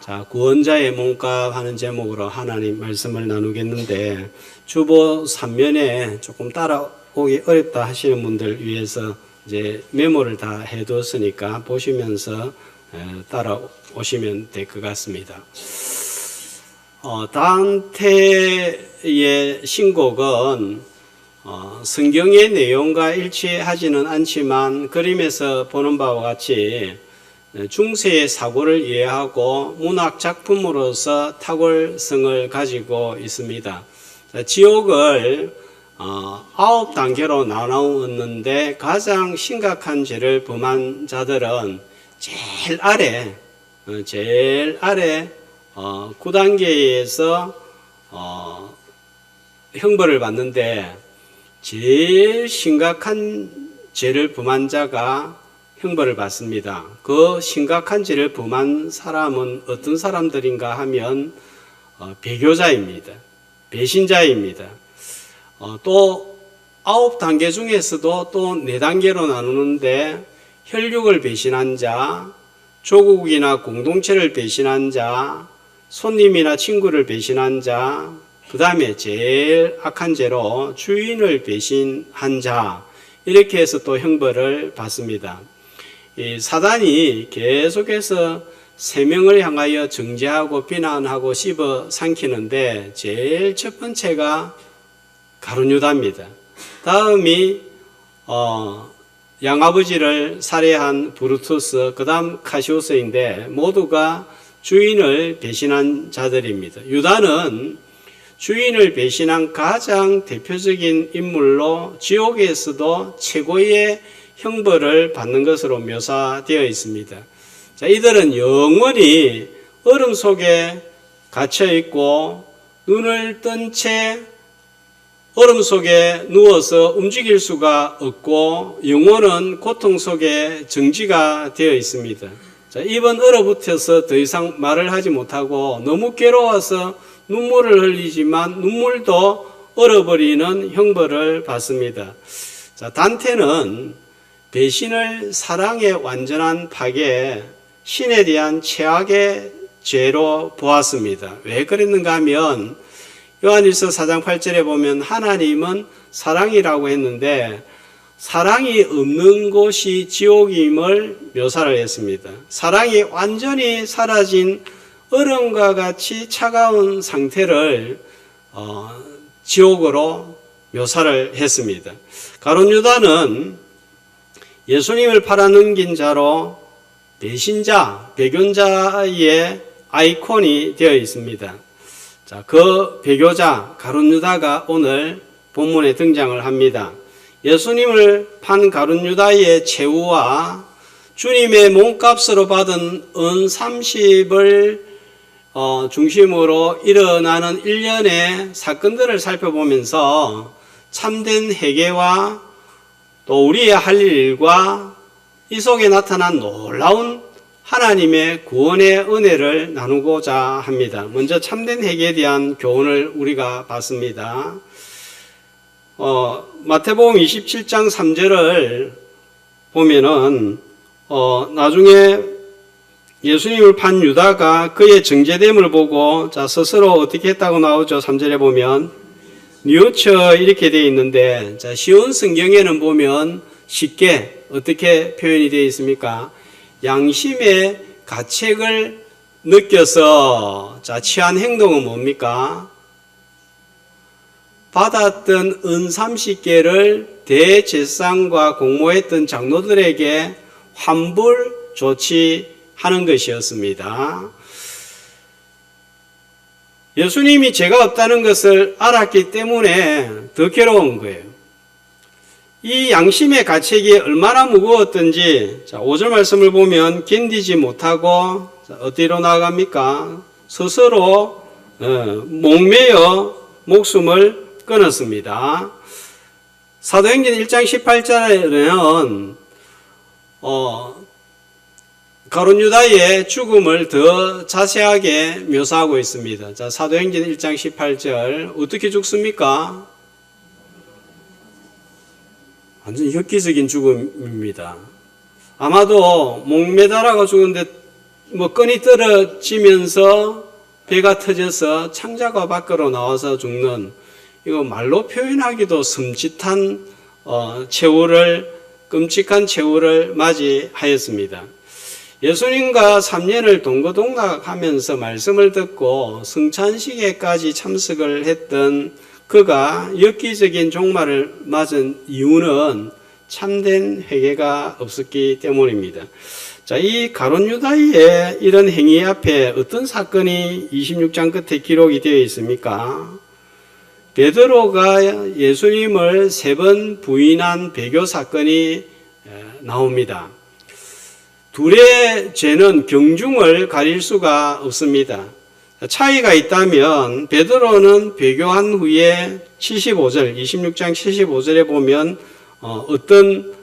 자, 구원자의 몸값 하는 제목으로 하나님 말씀을 나누겠는데, 주보 3면에 조금 따라오기 어렵다 하시는 분들 위해서 이제 메모를 다 해뒀으니까 보시면서 따라오시면 될 것 같습니다. 단테의 신곡은 성경의 내용과 일치하지는 않지만 그림에서 보는 바와 같이 중세의 사고를 이해하고 문학 작품으로서 탁월성을 가지고 있습니다. 지옥을 9단계로 나누었는데 가장 심각한 죄를 범한 자들은 제일 아래 9단계에서 형벌을 받는데 제일 심각한 죄를 범한 자가 형벌을 받습니다. 그 심각한 죄를 범한 사람은 어떤 사람들인가 하면 배교자입니다. 배신자입니다. 또 9단계 중에서도 또 4단계로 나누는데 혈육을 배신한 자, 조국이나 공동체를 배신한 자, 손님이나 친구를 배신한 자, 그 다음에 제일 악한 죄로 주인을 배신한 자, 이렇게 해서 또 형벌을 받습니다. 이 사단이 계속해서 세 명을 향하여 정죄하고 비난하고 씹어 삼키는데 제일 첫 번째가 가룟유다입니다. 다음이 양아버지를 살해한 브루투스, 그 다음 카시오스인데 모두가 주인을 배신한 자들입니다. 유다는 주인을 배신한 가장 대표적인 인물로 지옥에서도 최고의 형벌을 받는 것으로 묘사되어 있습니다. 자, 이들은 영원히 얼음 속에 갇혀 있고 눈을 뜬 채 얼음 속에 누워서 움직일 수가 없고 영혼은 고통 속에 정지가 되어 있습니다. 자, 입은 얼어붙어서 더 이상 말을 하지 못하고 너무 괴로워서 눈물을 흘리지만 눈물도 얼어버리는 형벌을 받습니다. 자, 단테는 배신을 사랑의 완전한 파괴, 신에 대한 최악의 죄로 보았습니다. 왜 그랬는가 하면 요한일서 4장 8절에 보면 하나님은 사랑이라고 했는데 사랑이 없는 곳이 지옥임을 묘사를 했습니다. 사랑이 완전히 사라진 얼음과 같이 차가운 상태를 지옥으로 묘사를 했습니다. 가룟유다는 예수님을 팔아넘긴 자로 배신자, 배교자의 아이콘이 되어 있습니다. 자, 그 배교자 가룟유다가 오늘 본문에 등장을 합니다. 예수님을 판 가룟유다의 최후와 주님의 몸값으로 받은 은 30을 중심으로 일어나는 일련의 사건들을 살펴보면서 참된 회개와 또 우리의 할 일과 이 속에 나타난 놀라운 하나님의 구원의 은혜를 나누고자 합니다. 먼저 참된 회개에 대한 교훈을 우리가 봤습니다. 마태복음 27장 3절을 보면은 나중에 예수님을 판 유다가 그의 정죄됨을 보고 자 스스로 어떻게 했다고 나오죠? 3절에 보면 뉘우쳐 이렇게 되어 있는데 자 쉬운 성경에는 보면 쉽게 어떻게 표현이 되어 있습니까? 양심의 가책을 느껴서 자 취한 행동은 뭡니까? 받았던 은 30개를 대제사장과 공모했던 장로들에게 환불 조치하는 것이었습니다. 예수님이 죄가 없다는 것을 알았기 때문에 더 괴로운 거예요. 이 양심의 가책이 얼마나 무거웠던지 자 5절 말씀을 보면 견디지 못하고 어디로 나갑니까? 스스로 목매어 목숨을 끊었습니다. 사도행전 1장 18절에는 가룟유다의 죽음을 더 자세하게 묘사하고 있습니다. 자, 사도행전 1장 18절 어떻게 죽습니까? 완전 엽기적인 죽음입니다. 아마도 목매달아가 죽은데 끈이 떨어지면서 배가 터져서 창자가 밖으로 나와서 죽는, 이거 말로 표현하기도 섬찟한 끔찍한 최후를 맞이하였습니다. 예수님과 3년을 동거동락하면서 말씀을 듣고 성찬식에까지 참석을 했던 그가 엽기적인 종말을 맞은 이유는 참된 회개가 없었기 때문입니다. 자, 이 가룟 유다의 이런 행위 앞에 어떤 사건이 26장 끝에 기록이 되어 있습니까? 베드로가 예수님을 3번 부인한 배교 사건이 나옵니다. 둘의 죄는 경중을 가릴 수가 없습니다. 차이가 있다면 베드로는 배교한 후에 75절, 26장 75절에 보면 어떤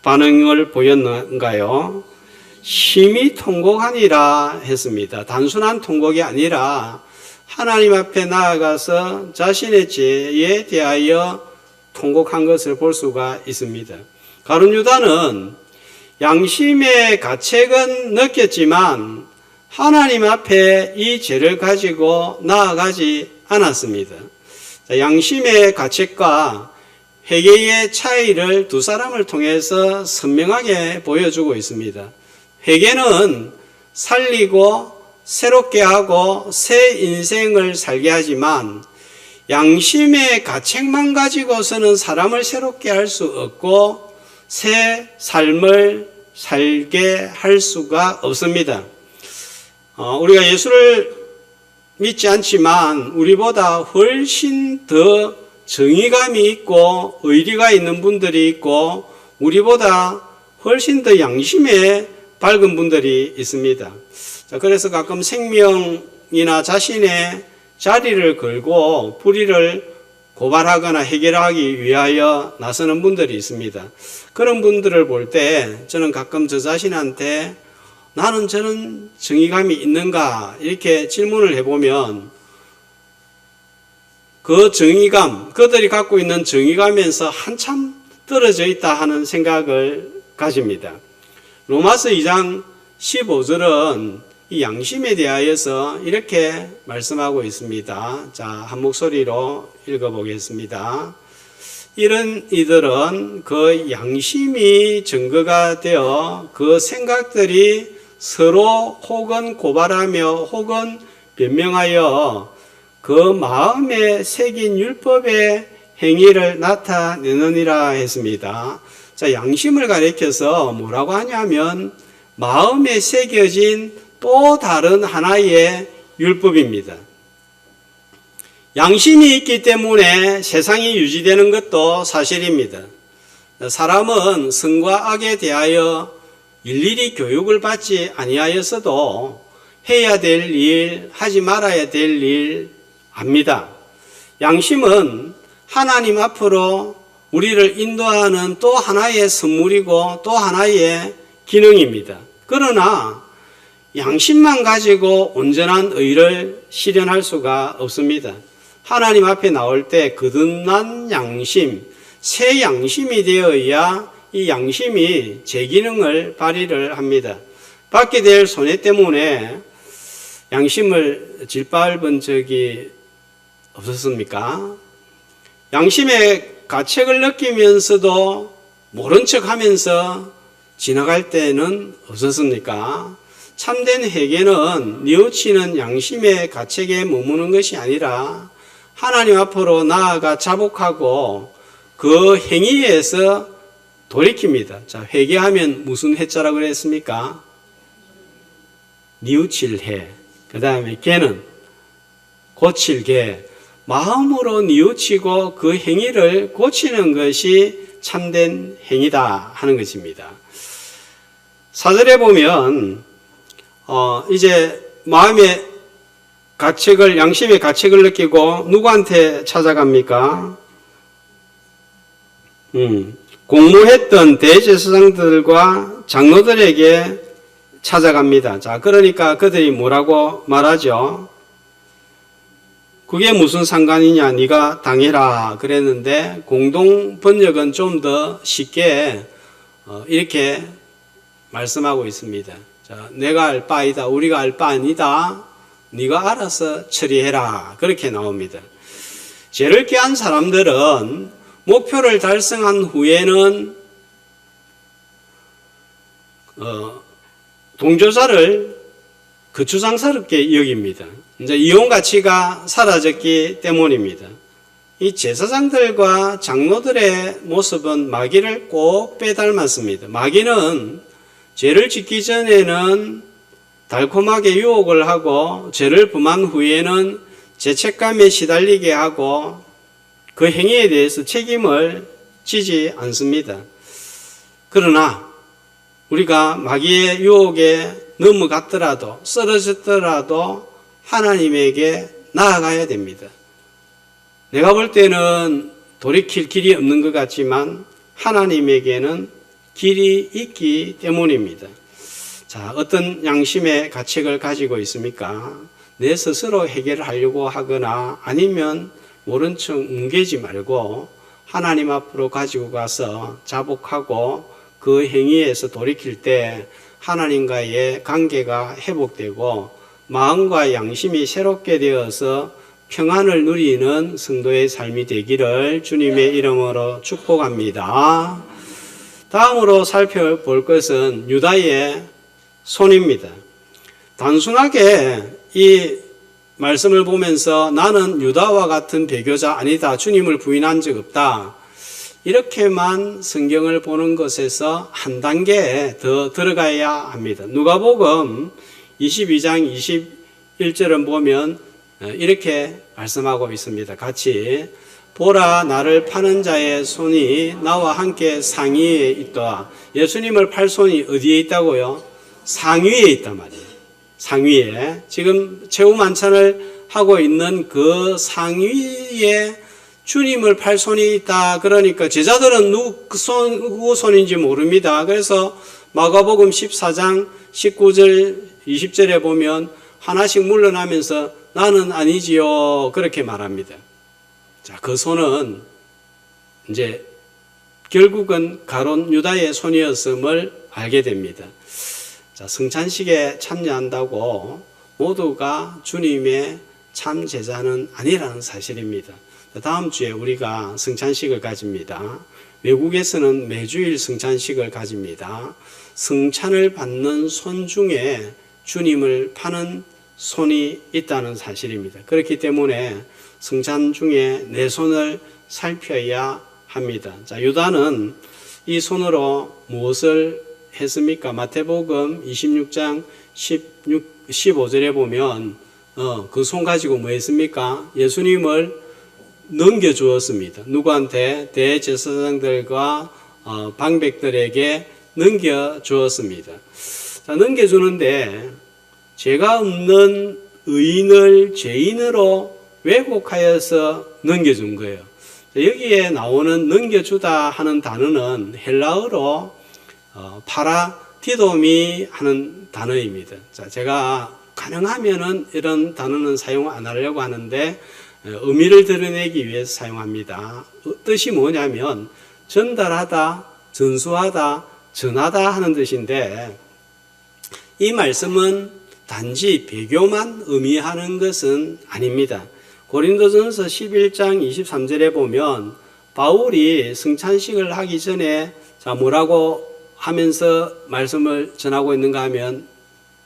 반응을 보였는가요? 심히 통곡하니라 했습니다. 단순한 통곡이 아니라 하나님 앞에 나아가서 자신의 죄에 대하여 통곡한 것을 볼 수가 있습니다. 가룟 유다는 양심의 가책은 느꼈지만 하나님 앞에 이 죄를 가지고 나아가지 않았습니다. 양심의 가책과 회개의 차이를 두 사람을 통해서 선명하게 보여주고 있습니다. 회개는 살리고 새롭게 하고 새 인생을 살게 하지만 양심의 가책만 가지고서는 사람을 새롭게 할 수 없고 새 삶을 살게 할 수가 없습니다. 우리가 예수를 믿지 않지만 우리보다 훨씬 더 정의감이 있고 의리가 있는 분들이 있고 우리보다 훨씬 더 양심에 밝은 분들이 있습니다. 자, 그래서 가끔 생명이나 자신의 자리를 걸고 불의를 고발하거나 해결하기 위하여 나서는 분들이 있습니다. 그런 분들을 볼 때 저는 가끔 저 자신한테 나는 저는 정의감이 있는가 이렇게 질문을 해보면 그 정의감, 그들이 갖고 있는 정의감에서 한참 떨어져 있다 하는 생각을 가집니다. 로마서 2장 15절은 이 양심에 대하여서 이렇게 말씀하고 있습니다. 자, 한 목소리로 읽어보겠습니다. 이런 이들은 그 양심이 증거가 되어 그 생각들이 서로 혹은 고발하며 혹은 변명하여 그 마음에 새긴 율법의 행위를 나타내느니라 했습니다. 자, 양심을 가리켜서 뭐라고 하냐면 마음에 새겨진 또 다른 하나의 율법입니다. 양심이 있기 때문에 세상이 유지되는 것도 사실입니다. 사람은 선과 악에 대하여 일일이 교육을 받지 아니하였어도 해야 될 일, 하지 말아야 될 일 압니다. 양심은 하나님 앞으로 우리를 인도하는 또 하나의 선물이고 또 하나의 기능입니다. 그러나 양심만 가지고 온전한 의를 실현할 수가 없습니다. 하나님 앞에 나올 때 거듭난 양심, 새 양심이 되어야 이 양심이 제 기능을 발휘를 합니다. 받게 될 손해 때문에 양심을 짓밟은 적이 없었습니까? 양심의 가책을 느끼면서도 모른 척 하면서 지나갈 때는 없었습니까? 참된 회개는 뉘우치는 양심의 가책에 머무는 것이 아니라 하나님 앞으로 나아가 자복하고 그 행위에서 돌이킵니다. 자, 회개하면 무슨 해자라고 그랬습니까? 뉘우칠 해. 그 다음에 개는 고칠 개. 마음으로 뉘우치고 그 행위를 고치는 것이 참된 행위다 하는 것입니다. 4절에 보면 이제 마음의 가책을, 양심의 가책을 느끼고 누구한테 찾아갑니까? 공모했던 대제사장들과 장로들에게 찾아갑니다. 자, 그러니까 그들이 뭐라고 말하죠? 그게 무슨 상관이냐, 네가 당해라 그랬는데 공동 번역은 좀 더 쉽게 이렇게 말씀하고 있습니다. 자, 내가 알 바 아니다. 우리가 알 바 아니다. 네가 알아서 처리해라. 그렇게 나옵니다. 죄를 깨한 사람들은 목표를 달성한 후에는 동조자를 거추장스럽게 여깁니다. 이제 이혼 가치가 사라졌기 때문입니다. 이 제사장들과 장로들의 모습은 마귀를 꼭 빼닮았습니다. 마귀는 죄를 짓기 전에는 달콤하게 유혹을 하고 죄를 범한 후에는 죄책감에 시달리게 하고 그 행위에 대해서 책임을 지지 않습니다. 그러나 우리가 마귀의 유혹에 넘어갔더라도 쓰러졌더라도 하나님에게 나아가야 됩니다. 내가 볼 때는 돌이킬 길이 없는 것 같지만 하나님에게는 길이 있기 때문입니다. 자, 어떤 양심의 가책을 가지고 있습니까? 내 스스로 해결하려고 하거나 아니면 모른 척 뭉개지 말고 하나님 앞으로 가지고 가서 자복하고 그 행위에서 돌이킬 때 하나님과의 관계가 회복되고 마음과 양심이 새롭게 되어서 평안을 누리는 성도의 삶이 되기를 주님의 이름으로 축복합니다. 다음으로 살펴볼 것은 유다의 손입니다. 단순하게 이 말씀을 보면서 나는 유다와 같은 배교자 아니다. 주님을 부인한 적 없다. 이렇게만 성경을 보는 것에서 한 단계 더 들어가야 합니다. 누가복음 22장 21절을 보면 이렇게 말씀하고 있습니다. 같이 보라 나를 파는 자의 손이 나와 함께 상위에 있다. 예수님을 팔 손이 어디에 있다고요? 상위에 있단 말이에요. 상위에. 지금 최후 만찬을 하고 있는 그 상위에 주님을 팔 손이 있다. 그러니까 제자들은 누구 손인지 모릅니다. 그래서 마가복음 14장 19절 20절에 보면 하나씩 물러나면서 나는 아니지요. 그렇게 말합니다. 자, 그 손은 이제 결국은 가룟 유다의 손이었음을 알게 됩니다. 자, 성찬식에 참여한다고 모두가 주님의 참 제자는 아니라는 사실입니다. 다음 주에 우리가 성찬식을 가집니다. 외국에서는 매주일 성찬식을 가집니다. 성찬을 받는 손 중에 주님을 파는 손이 있다는 사실입니다. 그렇기 때문에 성찬 중에 내 손을 살펴야 합니다. 자, 유다는 이 손으로 무엇을 했습니까? 마태복음 26장 15절에 보면 그 손 가지고 뭐 했습니까? 예수님을 넘겨주었습니다. 누구한테? 대제사장들과 방백들에게 넘겨주었습니다. 자, 넘겨주는데 죄가 없는 의인을 죄인으로 왜곡하여서 넘겨준 거예요. 여기에 나오는 넘겨주다 하는 단어는 헬라어로 파라디도미 하는 단어입니다. 자, 제가 가능하면은 이런 단어는 사용 안 하려고 하는데 의미를 드러내기 위해서 사용합니다. 뜻이 뭐냐면 전달하다, 전수하다, 전하다 하는 뜻인데 이 말씀은 단지 배교만 의미하는 것은 아닙니다. 고린도전서 11장 23절에 보면 바울이 성찬식을 하기 전에 자 뭐라고 하면서 말씀을 전하고 있는가 하면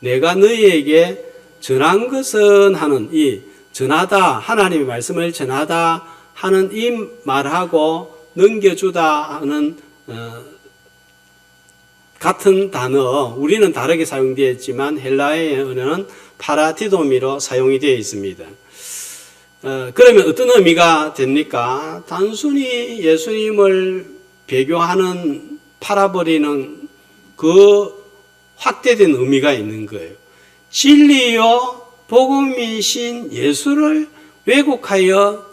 내가 너희에게 전한 것은 하는 이 전하다 하나님의 말씀을 전하다 하는 이 말하고 넘겨주다 하는 같은 단어 우리는 다르게 사용되어 있지만 헬라의 언어는 파라디도미로 사용이 되어 있습니다. 그러면 어떤 의미가 됩니까? 단순히 예수님을 배교하는 팔아버리는 그 확대된 의미가 있는 거예요. 진리요 복음이신 예수를 왜곡하여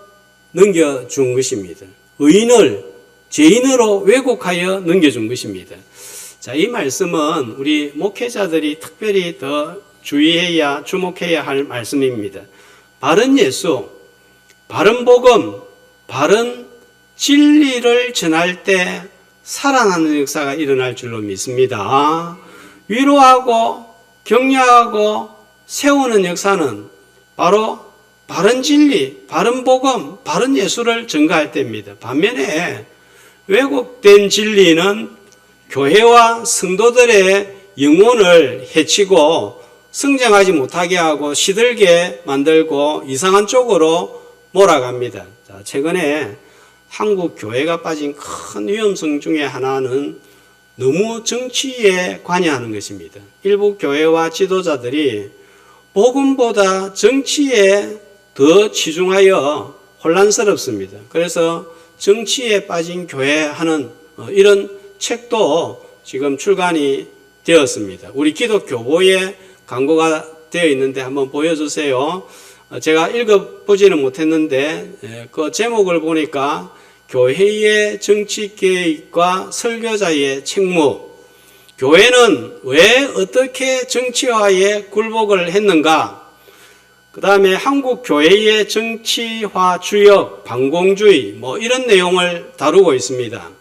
넘겨준 것입니다. 의인을 죄인으로 왜곡하여 넘겨준 것입니다. 자, 이 말씀은 우리 목회자들이 특별히 더 주의해야 주목해야 할 말씀입니다. 바른 예수, 바른 복음, 바른 진리를 전할 때 살아나는 역사가 일어날 줄로 믿습니다. 위로하고 격려하고 세우는 역사는 바로 바른 진리, 바른 복음, 바른 예수를 전가할 때입니다. 반면에 왜곡된 진리는 교회와 성도들의 영혼을 해치고 성장하지 못하게 하고 시들게 만들고 이상한 쪽으로 몰아갑니다. 자, 최근에 한국 교회가 빠진 큰 위험성 중에 하나는 너무 정치에 관여하는 것입니다. 일부 교회와 지도자들이 복음보다 정치에 더 치중하여 혼란스럽습니다. 그래서 정치에 빠진 교회 하는 이런 책도 지금 출간이 되었습니다. 우리 기독교보에 광고가 되어 있는데 한번 보여주세요. 제가 읽어보지는 못했는데 그 제목을 보니까 교회의 정치 개입과 설교자의 책무, 교회는 왜 어떻게 정치화에 굴복을 했는가, 그 다음에 한국 교회의 정치화 주역, 반공주의 이런 내용을 다루고 있습니다.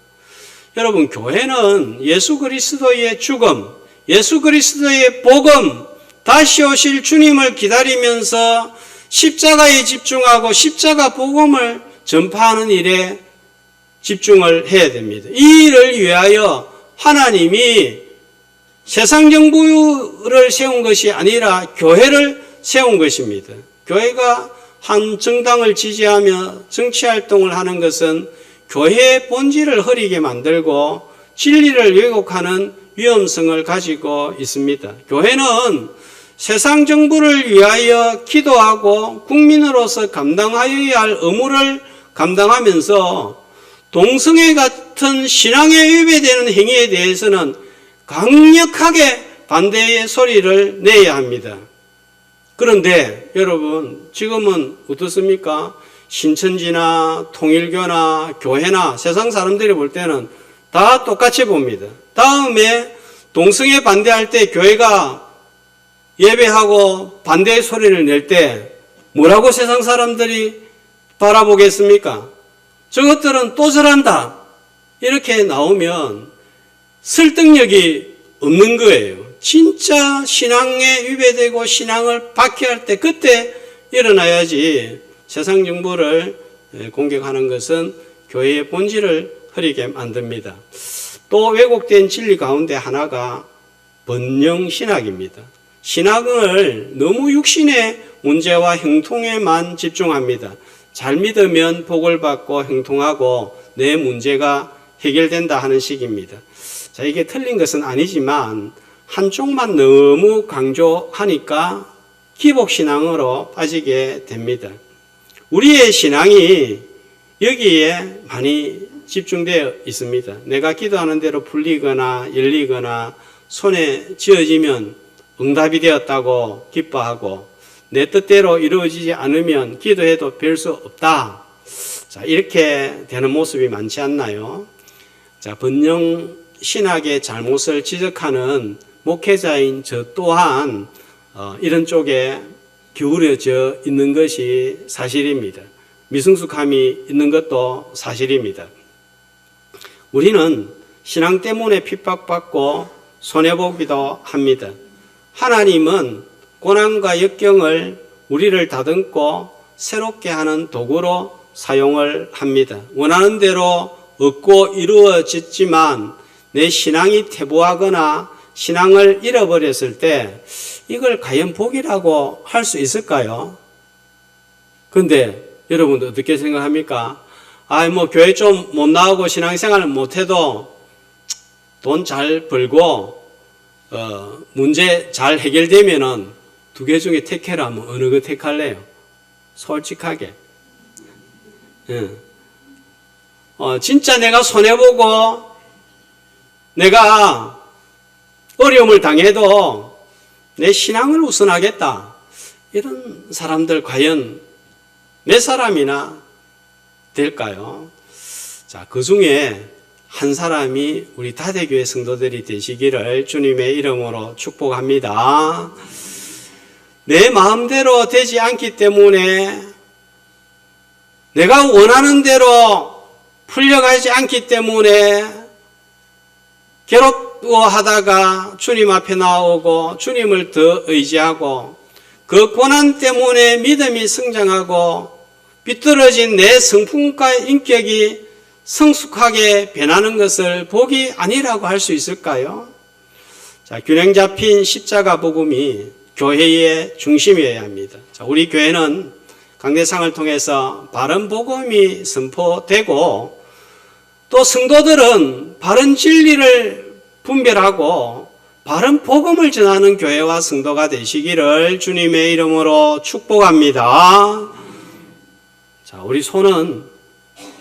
여러분, 교회는 예수 그리스도의 죽음, 예수 그리스도의 복음, 다시 오실 주님을 기다리면서 십자가에 집중하고 십자가 복음을 전파하는 일에 집중을 해야 됩니다. 이 일을 위하여 하나님이 세상 정부를 세운 것이 아니라 교회를 세운 것입니다. 교회가 한 정당을 지지하며 정치활동을 하는 것은 교회의 본질을 흐리게 만들고 진리를 왜곡하는 위험성을 가지고 있습니다. 교회는 세상 정부를 위하여 기도하고 국민으로서 감당하여야 할 의무를 감당하면서 동성애 같은 신앙에 위배되는 행위에 대해서는 강력하게 반대의 소리를 내야 합니다. 그런데 여러분, 지금은 어떻습니까? 신천지나 통일교나 교회나 세상 사람들이 볼 때는 다 똑같이 봅니다. 다음에 동성애 반대할 때 교회가 예배하고 반대의 소리를 낼 때 뭐라고 세상 사람들이 바라보겠습니까? 저것들은 또 저란다. 이렇게 나오면 설득력이 없는 거예요. 진짜 신앙에 위배되고 신앙을 박해할 때 그때 일어나야지 세상 정부를 공격하는 것은 교회의 본질을 흐리게 만듭니다. 또 왜곡된 진리 가운데 하나가 번영신학입니다. 신학을 너무 육신의 문제와 형통에만 집중합니다. 잘 믿으면 복을 받고 형통하고 내 문제가 해결된다 하는 식입니다. 자, 이게 틀린 것은 아니지만 한쪽만 너무 강조하니까 기복신앙으로 빠지게 됩니다. 우리의 신앙이 여기에 많이 집중되어 있습니다. 내가 기도하는 대로 풀리거나 열리거나 손에 쥐어지면 응답이 되었다고 기뻐하고 내 뜻대로 이루어지지 않으면 기도해도 별 수 없다. 자, 이렇게 되는 모습이 많지 않나요? 자, 번영 신학의 잘못을 지적하는 목회자인 저 또한 이런 쪽에 기울어져 있는 것이 사실입니다. 미성숙함이 있는 것도 사실입니다. 우리는 신앙 때문에 핍박받고 손해보기도 합니다. 하나님은 고난과 역경을 우리를 다듬고 새롭게 하는 도구로 사용을 합니다. 원하는 대로 얻고 이루어졌지만 내 신앙이 퇴보하거나 신앙을 잃어버렸을 때 이걸 과연 복이라고 할 수 있을까요? 그런데 여러분 어떻게 생각합니까? 교회 좀 못 나오고 신앙생활을 못해도 돈 잘 벌고 문제 잘 해결되면은 두 개 중에 택해라 하면 어느 거 택할래요? 솔직하게. 진짜 내가 손해보고 내가 어려움을 당해도 내 신앙을 우선하겠다. 이런 사람들 과연 몇 사람이나 될까요? 자, 그 중에 한 사람이 우리 다대교회 성도들이 되시기를 주님의 이름으로 축복합니다. 내 마음대로 되지 않기 때문에 내가 원하는 대로 풀려가지 않기 때문에 괴로워하다가 주님 앞에 나오고 주님을 더 의지하고 그 고난 때문에 믿음이 성장하고 비뚤어진 내 성품과 인격이 성숙하게 변하는 것을 복이 아니라고 할 수 있을까요? 자, 균형 잡힌 십자가 복음이 교회의 중심이어야 합니다. 자, 우리 교회는 강대상을 통해서 바른 복음이 선포되고 또 성도들은 바른 진리를 분별하고 바른 복음을 전하는 교회와 성도가 되시기를 주님의 이름으로 축복합니다. 자, 우리 손은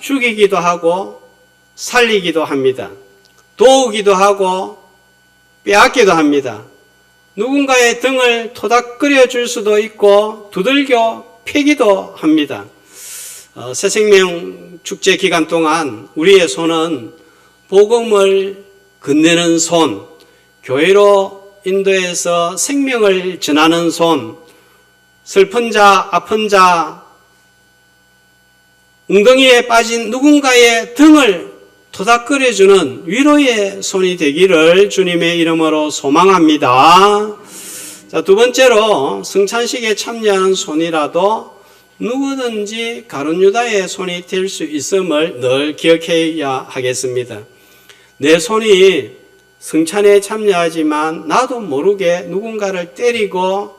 죽이기도 하고 살리기도 합니다. 도우기도 하고 빼앗기도 합니다. 누군가의 등을 토닥거려 줄 수도 있고 두들겨 패기도 합니다. 새생명 축제 기간 동안 우리의 손은 복음을 건네는 손, 교회로 인도해서 생명을 전하는 손, 슬픈 자, 아픈 자, 웅덩이에 빠진 누군가의 등을 토닥거려주는 위로의 손이 되기를 주님의 이름으로 소망합니다. 자, 두 번째로 성찬식에 참여하는 손이라도 누구든지 가룟 유다의 손이 될 수 있음을 늘 기억해야 하겠습니다. 내 손이 성찬에 참여하지만 나도 모르게 누군가를 때리고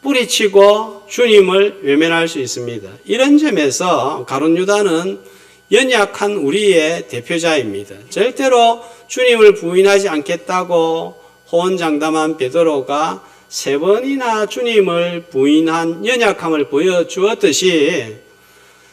뿌리치고 주님을 외면할 수 있습니다. 이런 점에서 가룟 유다는 연약한 우리의 대표자입니다. 절대로 주님을 부인하지 않겠다고 호언장담한 베드로가 3번이나 주님을 부인한 연약함을 보여주었듯이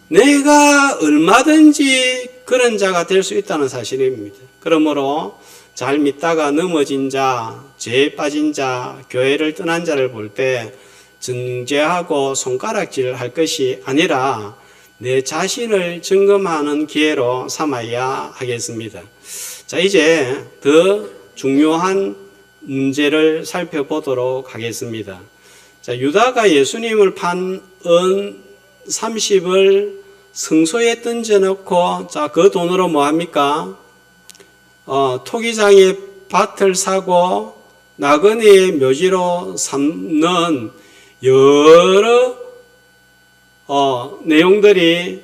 내가 얼마든지 그런 자가 될 수 있다는 사실입니다. 그러므로 잘 믿다가 넘어진 자, 죄에 빠진 자, 교회를 떠난 자를 볼 때 정죄하고 손가락질 할 것이 아니라 내 자신을 점검하는 기회로 삼아야 하겠습니다. 자, 이제 더 중요한 문제를 살펴보도록 하겠습니다. 자, 유다가 예수님을 판 은 30을 성소에 던져놓고, 자, 그 돈으로 뭐 합니까? 토기장에 밭을 사고 나그네의 묘지로 삼는 여러 내용들이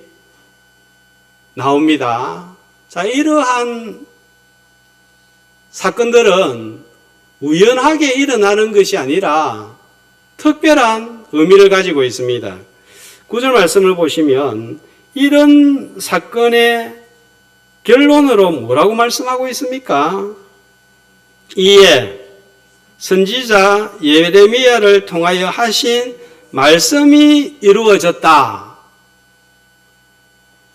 나옵니다. 자, 이러한 사건들은 우연하게 일어나는 것이 아니라 특별한 의미를 가지고 있습니다. 9절 말씀을 보시면 이런 사건의 결론으로 뭐라고 말씀하고 있습니까? 이에 선지자 예레미야를 통하여 하신 말씀이 이루어졌다.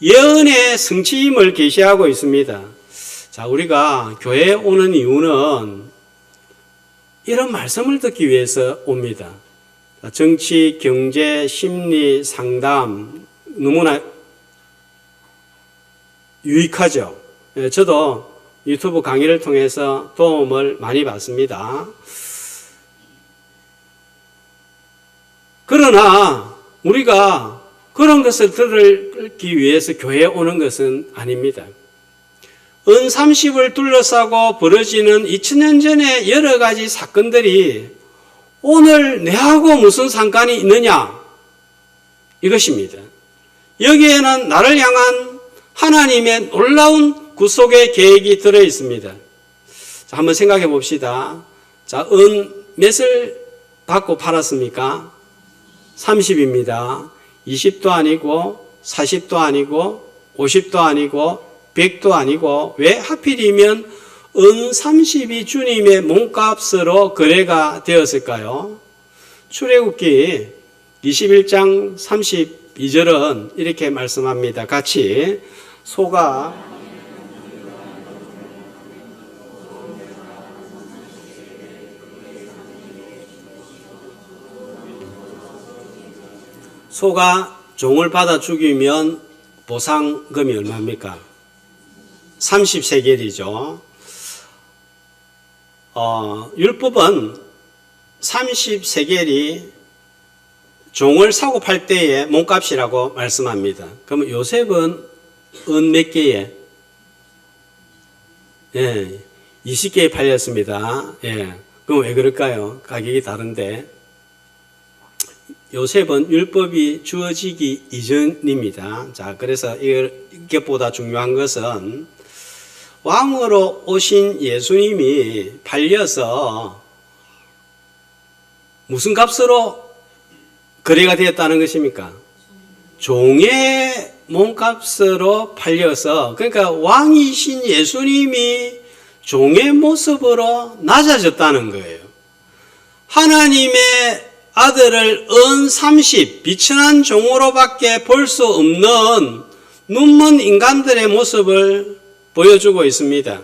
예언의 성취임을 계시하고 있습니다. 자, 우리가 교회에 오는 이유는 이런 말씀을 듣기 위해서 옵니다. 정치, 경제, 심리, 상담 너무나 유익하죠. 저도 유튜브 강의를 통해서 도움을 많이 받습니다. 그러나 우리가 그런 것을 들기 위해서 교회에 오는 것은 아닙니다. 은 30을 둘러싸고 벌어지는 2000년 전의 여러 가지 사건들이 오늘 내하고 무슨 상관이 있느냐? 이것입니다. 여기에는 나를 향한 하나님의 놀라운 구속의 계획이 들어 있습니다. 자, 한번 생각해 봅시다. 자, 은 몇을 받고 팔았습니까? 30입니다. 20도 아니고 40도 아니고 50도 아니고 100도 아니고 왜 하필이면 은 30이 주님의 몸값으로 거래가 되었을까요? 출애굽기 21장 32절은 이렇게 말씀합니다. 같이 소가 종을 받아 죽이면 보상금이 얼마입니까? 30세겔이죠. 율법은 30세겔이 종을 사고 팔 때의 몸값이라고 말씀합니다. 그러면 요셉은 은 몇 개에? 예, 20개에 팔렸습니다. 예. 그럼 왜 그럴까요? 가격이 다른데. 요셉은 율법이 주어지기 이전입니다. 자, 그래서 이것보다 중요한 것은 왕으로 오신 예수님이 팔려서 무슨 값으로 거래가 되었다는 것입니까? 종의 몸값으로 팔려서, 그러니까 왕이신 예수님이 종의 모습으로 낮아졌다는 거예요. 하나님의 아들을 은 30, 비천한 종으로밖에 볼 수 없는 눈먼 인간들의 모습을 보여주고 있습니다.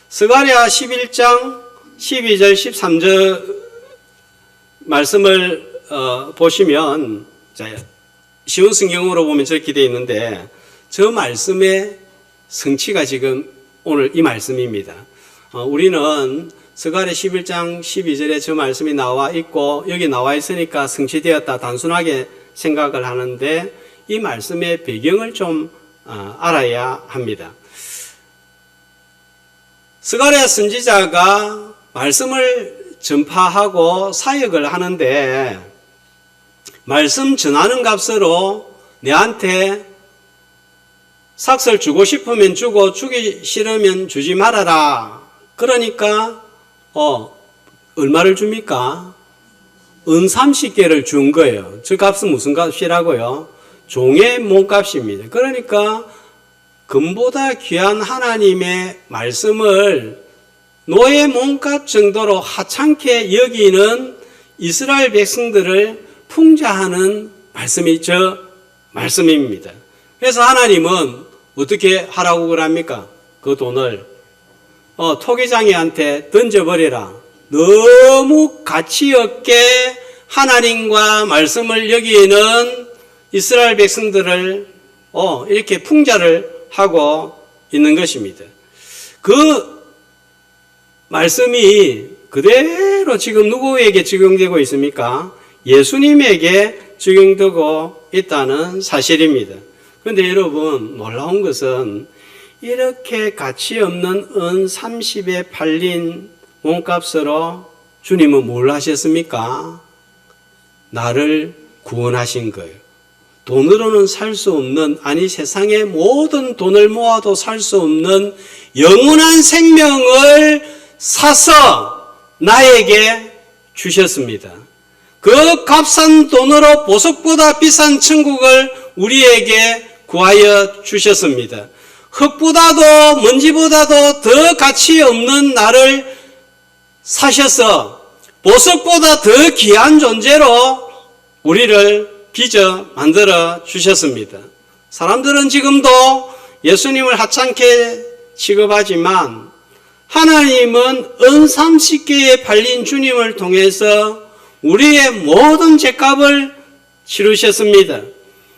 스가랴 11장 12절 13절 말씀을 보시면, 쉬운 성경으로 보면 저렇게 되어 있는데, 저 말씀의 성취가 지금 오늘 이 말씀입니다. 우리는 스가랴 11장 12절에 저 말씀이 나와 있고 여기 나와 있으니까 성취되었다 단순하게 생각을 하는데, 이 말씀의 배경을 좀 알아야 합니다. 스가랴 선지자가 말씀을 전파하고 사역을 하는데, 말씀 전하는 값으로 내한테 삭설 주고 싶으면 주고 주기 싫으면 주지 말아라. 그러니까 얼마를 줍니까? 은 30개를 준 거예요. 저 값은 무슨 값이라고요? 종의 몸값입니다. 그러니까 금보다 귀한 하나님의 말씀을 노예 몸값 정도로 하찮게 여기는 이스라엘 백성들을 풍자하는 말씀이 저 말씀입니다. 그래서 하나님은 어떻게 하라고 그럽니까? 그 돈을 토기장이한테 던져버리라. 너무 가치 없게 하나님과 말씀을 여기는 이스라엘 백성들을 이렇게 풍자를 하고 있는 것입니다. 그 말씀이 그대로 지금 누구에게 적용되고 있습니까? 예수님에게 적용되고 있다는 사실입니다. 그런데 여러분, 놀라운 것은 이렇게 가치 없는 은 30에 팔린 몸값으로 주님은 뭘 하셨습니까? 나를 구원하신 거예요. 돈으로는 살 수 없는, 아니 세상의 모든 돈을 모아도 살 수 없는 영원한 생명을 사서 나에게 주셨습니다. 그 값싼 돈으로 보석보다 비싼 천국을 우리에게 구하여 주셨습니다. 흙보다도 먼지보다도 더 가치 없는 나를 사셔서 보석보다 더 귀한 존재로 우리를 빚어 만들어 주셨습니다. 사람들은 지금도 예수님을 하찮게 취급하지만 하나님은 은 30개에 팔린 주님을 통해서 우리의 모든 죄값을 치르셨습니다.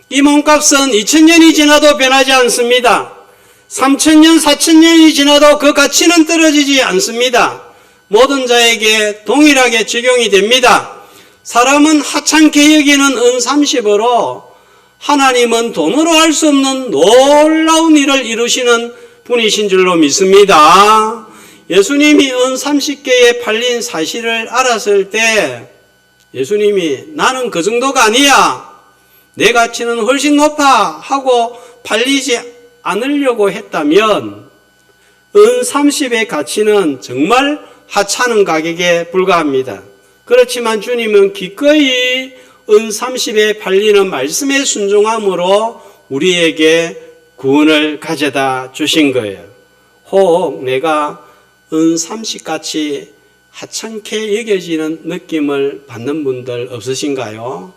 이 몸값은 2000년이 지나도 변하지 않습니다. 3000년, 4000년이 지나도 그 가치는 떨어지지 않습니다. 모든 자에게 동일하게 적용이 됩니다. 사람은 하찮게 여기는 은 30으로 하나님은 돈으로 할 수 없는 놀라운 일을 이루시는 분이신 줄로 믿습니다. 예수님이 은 30개에 팔린 사실을 알았을 때 예수님이 나는 그 정도가 아니야, 내 가치는 훨씬 높아 하고 팔리지 않으려고 했다면 은 30의 가치는 정말 하찮은 가격에 불과합니다. 그렇지만 주님은 기꺼이 은 30에 팔리는 말씀의 순종함으로 우리에게 구원을 가져다 주신 거예요. 혹 내가 은 30같이 하찮게 여겨지는 느낌을 받는 분들 없으신가요?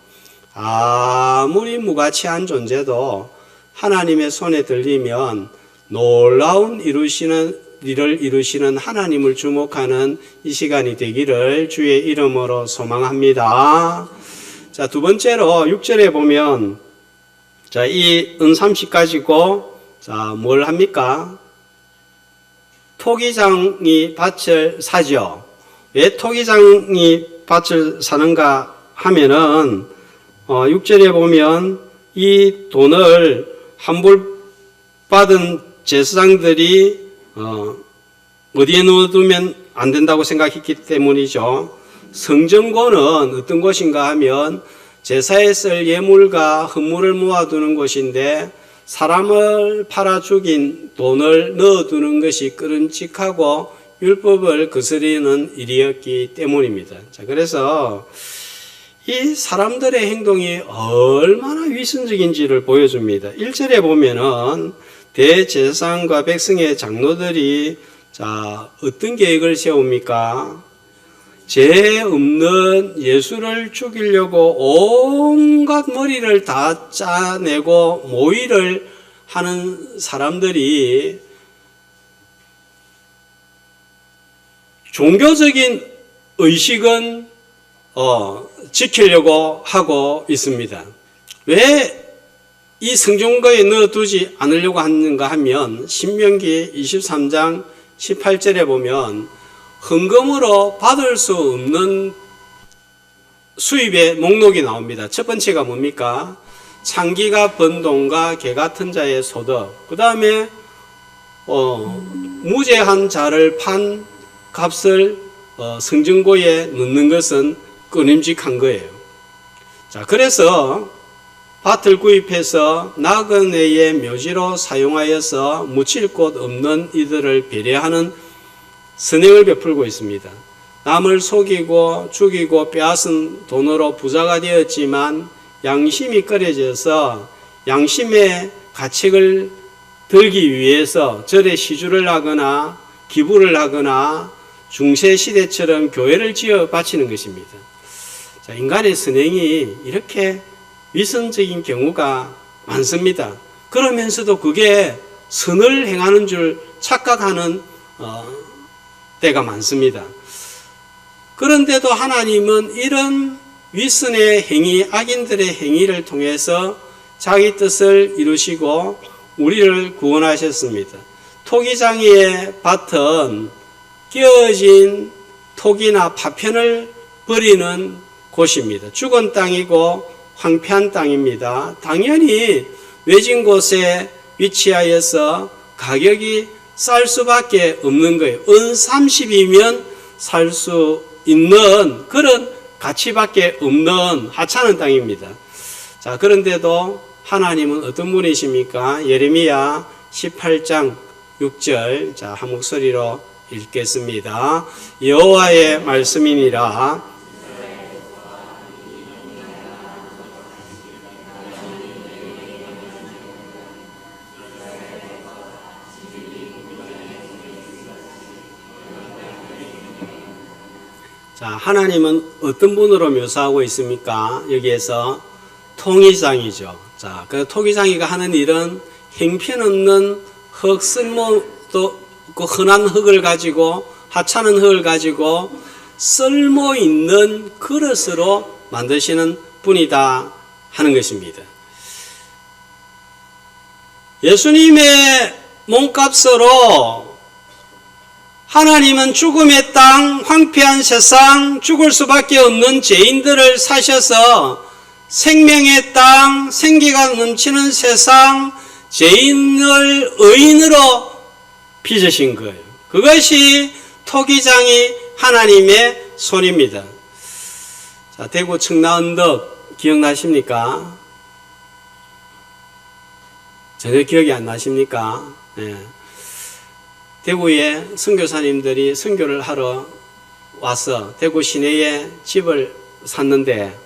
아무리 무가치한 존재도 하나님의 손에 들리면 놀라운 일을 이루시는 하나님을 주목하는 이 시간이 되기를 주의 이름으로 소망합니다. 자, 두 번째로 6절에 보면 이 은 30 가지고 뭘 합니까? 토기장이 밭을 사죠. 왜 토기장이 밭을 사는가 하면은 6절에 보면 이 돈을 환불 받은 제사장들이 어디에 넣어두면 안 된다고 생각했기 때문이죠. 성전고는 어떤 곳인가 하면 제사에 쓸 예물과 헌물을 모아두는 곳인데 사람을 팔아 죽인 돈을 넣어두는 것이 끄름직하고 율법을 거스르는 일이었기 때문입니다. 자, 그래서 이 사람들의 행동이 얼마나 위선적인지를 보여줍니다. 1절에 보면은 대제사장과 백성의 장로들이 어떤 계획을 세웁니까? 죄 없는 예수를 죽이려고 온갖 머리를 다 짜내고 모의를 하는 사람들이 종교적인 의식은 지키려고 하고 있습니다. 왜 이 성전거에 넣어두지 않으려고 하는가 하면 신명기 23장 18절에 보면 헌금으로 받을 수 없는 수입의 목록이 나옵니다. 첫 번째가 뭡니까? 창기가 번 돈과 개 같은 자의 소득, 그 다음에 무죄한 자를 판 값을 성전고에 넣는 것은 끊임직한 거예요. 자, 그래서 밭을 구입해서 나그네의 묘지로 사용하여서 묻힐 곳 없는 이들을 배려하는 선행을 베풀고 있습니다. 남을 속이고 죽이고 빼앗은 돈으로 부자가 되었지만 양심이 꺼려져서 양심의 가책을 들기 위해서 절에 시주를 하거나 기부를 하거나 중세시대처럼 교회를 지어 바치는 것입니다. 자, 인간의 선행이 이렇게 위선적인 경우가 많습니다. 그러면서도 그게 선을 행하는 줄 착각하는 때가 많습니다. 그런데도 하나님은 이런 위선의 행위, 악인들의 행위를 통해서 자기 뜻을 이루시고 우리를 구원하셨습니다. 토기장이의 밭은 깨어진 토기나 파편을 버리는 곳입니다. 죽은 땅이고 황폐한 땅입니다. 당연히 외진 곳에 위치하여서 가격이 쌀 수밖에 없는 거예요. 은 30이면 살 수 있는 그런 가치밖에 없는 하찮은 땅입니다. 자, 그런데도 하나님은 어떤 분이십니까? 예레미야 18장 6절, 자, 한 목소리로 읽겠습니다. 여호와의 말씀이니라. 자, 하나님은 어떤 분으로 묘사하고 있습니까? 여기에서 통이장이죠. 자, 그 토기장이가 하는 일은 형편없는 흙, 쓸모도 그 흔한 흙을 가지고 하찮은 흙을 가지고 쓸모 있는 그릇으로 만드시는 분이다 하는 것입니다. 예수님의 몸값으로 하나님은 죽음의 땅, 황폐한 세상, 죽을 수밖에 없는 죄인들을 사셔서 생명의 땅, 생기가 넘치는 세상, 죄인을 의인으로 빚으신 거예요. 그것이 토기장이 하나님의 손입니다. 자, 대구 청라언덕 기억나십니까? 전혀 기억이 안 나십니까? 네. 대구에 선교사님들이 선교를 하러 와서 대구 시내에 집을 샀는데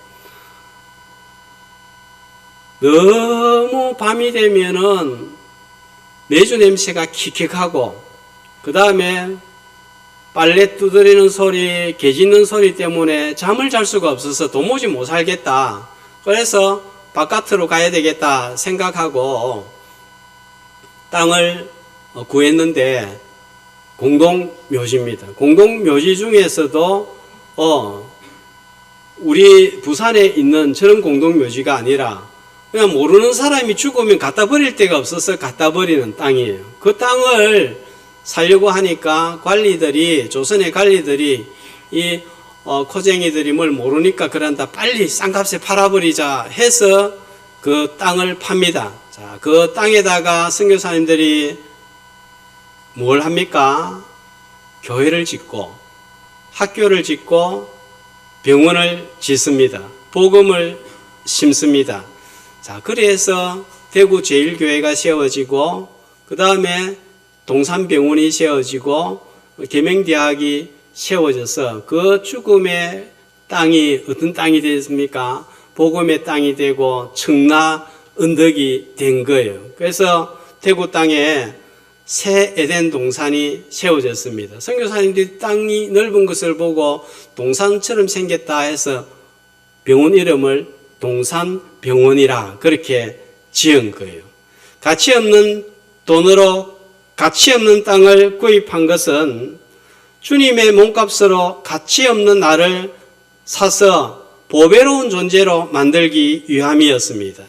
너무 밤이 되면은 매주 냄새가 킥킥하고 그 다음에 빨래 두드리는 소리, 개 짖는 소리 때문에 잠을 잘 수가 없어서 도무지 못 살겠다. 그래서 바깥으로 가야 되겠다 생각하고 땅을 구했는데 공동묘지입니다. 공동묘지 중에서도 우리 부산에 있는 저런 공동묘지가 아니라 그냥 모르는 사람이 죽으면 갖다 버릴 데가 없어서 갖다 버리는 땅이에요. 그 땅을 살려고 하니까 관리들이, 조선의 관리들이 이 코쟁이들이 뭘 모르니까 그런다, 빨리 싼값에 팔아버리자 해서 그 땅을 팝니다. 자, 그 땅에다가 선교사님들이 뭘 합니까? 교회를 짓고 학교를 짓고 병원을 짓습니다. 복음을 심습니다. 자, 그래서 대구 제1교회가 세워지고 그 다음에 동산병원이 세워지고 계명대학이 세워져서 그 죽음의 땅이 어떤 땅이 됐습니까? 복음의 땅이 되고 청라 언덕이 된 거예요. 그래서 대구 땅에 새 에덴 동산이 세워졌습니다. 선교사님들이 땅이 넓은 것을 보고 동산처럼 생겼다 해서 병원 이름을 동산병원이라 그렇게 지은 거예요. 가치 없는 돈으로 가치 없는 땅을 구입한 것은 주님의 몸값으로 가치 없는 나를 사서 보배로운 존재로 만들기 위함이었습니다.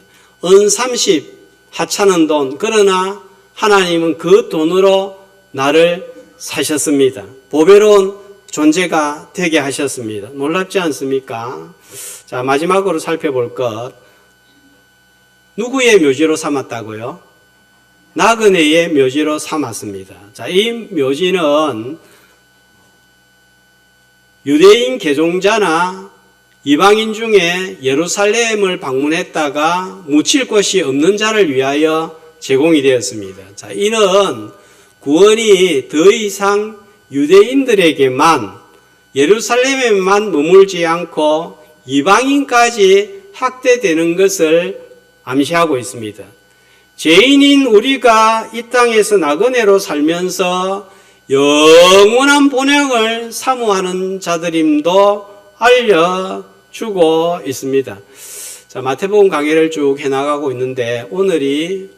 은 30 하찮은 돈, 그러나 하나님은 그 돈으로 나를 사셨습니다. 보배로운 존재가 되게 하셨습니다. 놀랍지 않습니까? 자, 마지막으로 살펴볼 것. 누구의 묘지로 삼았다고요? 나그네의 묘지로 삼았습니다. 자, 이 묘지는 유대인 개종자나 이방인 중에 예루살렘을 방문했다가 묻힐 곳이 없는 자를 위하여 제공이 되었습니다. 자, 이는 구원이 더 이상 유대인들에게만 예루살렘에만 머물지 않고 이방인까지 확대되는 것을 암시하고 있습니다. 죄인인 우리가 이 땅에서 나그네로 살면서 영원한 본향을 사모하는 자들임도 알려주고 있습니다. 자, 마태복음 강해를 쭉 해나가고 있는데 오늘이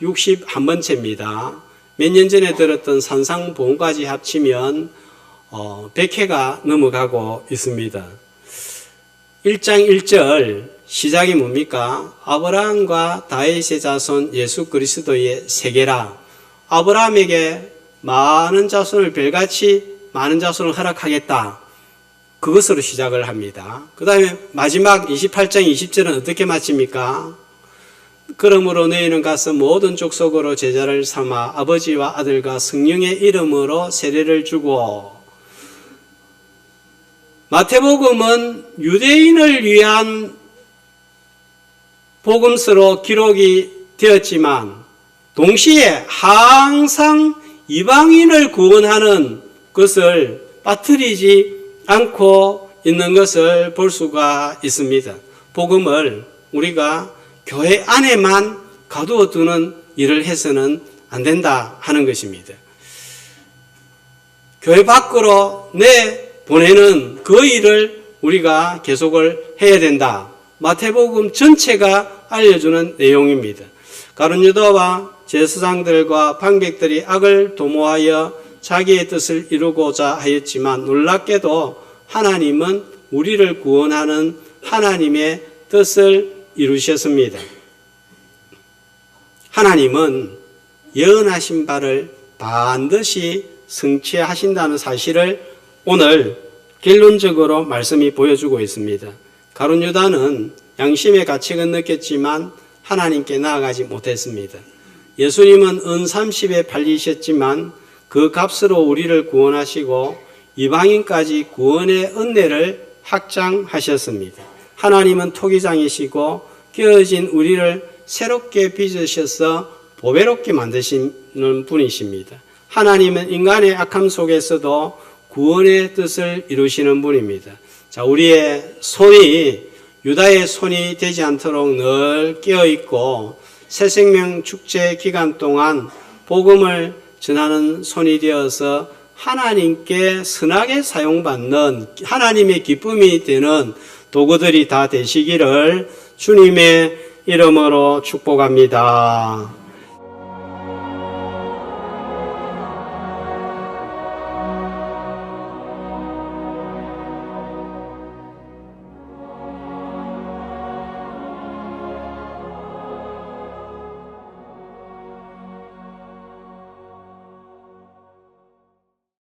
61번째입니다. 몇 년 전에 들었던 산상보험까지 합치면 100회가 넘어가고 있습니다. 1장 1절 시작이 뭡니까? 아브라함과 다윗의 자손 예수 그리스도의 세계라. 아브라함에게 많은 자손을 별같이 많은 자손을 허락하겠다. 그것으로 시작을 합니다. 그 다음에 마지막 28장 20절은 어떻게 마칩니까? 그러므로 너희는 가서 모든 족속으로 제자를 삼아 아버지와 아들과 성령의 이름으로 세례를 주고. 마태복음은 유대인을 위한 복음서로 기록이 되었지만 동시에 항상 이방인을 구원하는 것을 빠뜨리지 않고 있는 것을 볼 수가 있습니다. 복음을 우리가 교회 안에만 가두어 두는 일을 해서는 안 된다 하는 것입니다. 교회 밖으로 내보내는 그 일을 우리가 계속을 해야 된다. 마태복음 전체가 알려주는 내용입니다. 가룟 유다와 제사장들과 방백들이 악을 도모하여 자기의 뜻을 이루고자 하였지만 놀랍게도 하나님은 우리를 구원하는 하나님의 뜻을 이루셨습니다. 하나님은 예언하신 바를 반드시 성취하신다는 사실을 오늘 결론적으로 말씀이 보여주고 있습니다. 가룟 유다는 양심의 가책은 느꼈지만 하나님께 나아가지 못했습니다. 예수님은 은 30에 팔리셨지만 그 값으로 우리를 구원하시고 이방인까지 구원의 은혜를 확장하셨습니다. 하나님은 토기장이시고 깨어진 우리를 새롭게 빚으셔서 보배롭게 만드시는 분이십니다. 하나님은 인간의 악함 속에서도 구원의 뜻을 이루시는 분입니다. 자, 우리의 손이 유다의 손이 되지 않도록 늘 깨어있고 새생명 축제 기간 동안 복음을 전하는 손이 되어서 하나님께 선하게 사용받는 하나님의 기쁨이 되는 도구들이 다 되시기를 주님의 이름으로 축복합니다.